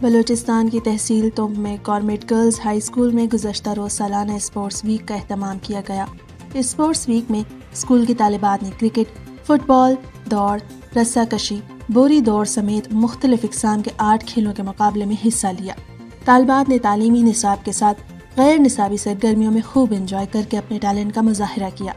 بلوچستان کی تحصیل تنب میں government girls high school میں گزشتہ روز سالانہ اسپورٹس ویک کا اہتمام کیا گیا۔ اسپورٹس ویک میں اسکول کی طالبات نے کرکٹ، فٹ بال، دوڑ، رسہ کشی، بوری دوڑ سمیت مختلف اقسام کے 8 کھیلوں کے مقابلے میں حصہ لیا۔ طالبات نے تعلیمی نصاب کے ساتھ غیر نصابی سرگرمیوں میں خوب انجوائے کر کے اپنے ٹیلنٹ کا مظاہرہ کیا۔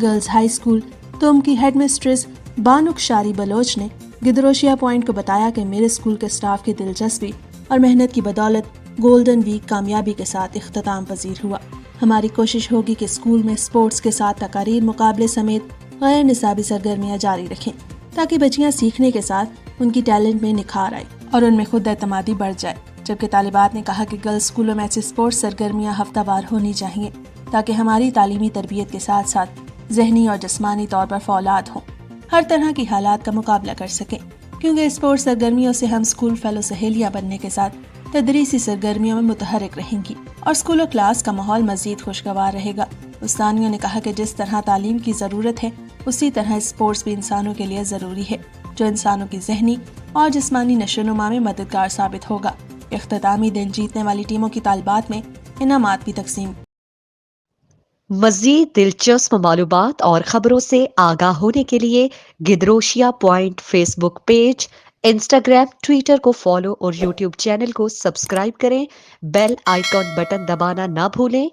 گرلز ہائی اسکول تنب کی ہیڈ مسٹریس بانک شاری بلوچ نے گدروشیا پوائنٹ کو بتایا کہ میرے اسکول کے اسٹاف کی دلچسپی اور محنت کی بدولت گولڈن ویک کامیابی کے ساتھ اختتام پذیر ہوا۔ ہماری کوشش ہوگی کہ اسکول میں اسپورٹس کے ساتھ تقاریر، مقابلے سمیت غیر نصابی سرگرمیاں جاری رکھیں تاکہ بچیاں سیکھنے کے ساتھ ان کی ٹیلنٹ میں نکھار آئے اور ان میں خود اعتمادی بڑھ جائے۔ جبکہ طالبات نے کہا کہ گرلز اسکولوں میں ایسی اسپورٹس سرگرمیاں ہفتہ وار ہونی چاہیے تاکہ ہماری تعلیمی تربیت کے ساتھ ساتھ ذہنی اور جسمانی طور پر فعالات ہوں، ہر طرح کی حالات کا مقابلہ کر سکیں، کیونکہ اسپورٹس سرگرمیوں سے ہم اسکول فیلو سہیلیاں بننے کے ساتھ تدریسی سرگرمیوں میں متحرک رہیں گی اور اسکول و کلاس کا ماحول مزید خوشگوار رہے گا۔ استانیوں نے کہا کہ جس طرح تعلیم کی ضرورت ہے اسی طرح اسپورٹس بھی انسانوں کے لیے ضروری ہے، جو انسانوں کی ذہنی اور جسمانی نشو و نما میں مددگار ثابت ہوگا۔ اختتامی دن جیتنے والی ٹیموں کی طالبات میں انعامات بھی تقسیم۔ مزید دلچسپ معلومات اور خبروں سے آگاہ ہونے کے لیے Gedrosia point Facebook page, Instagram, Twitter کو فالو اور یوٹیوب چینل کو سبسکرائب کریں۔ بیل آئیکن بٹن دبانا نہ بھولیں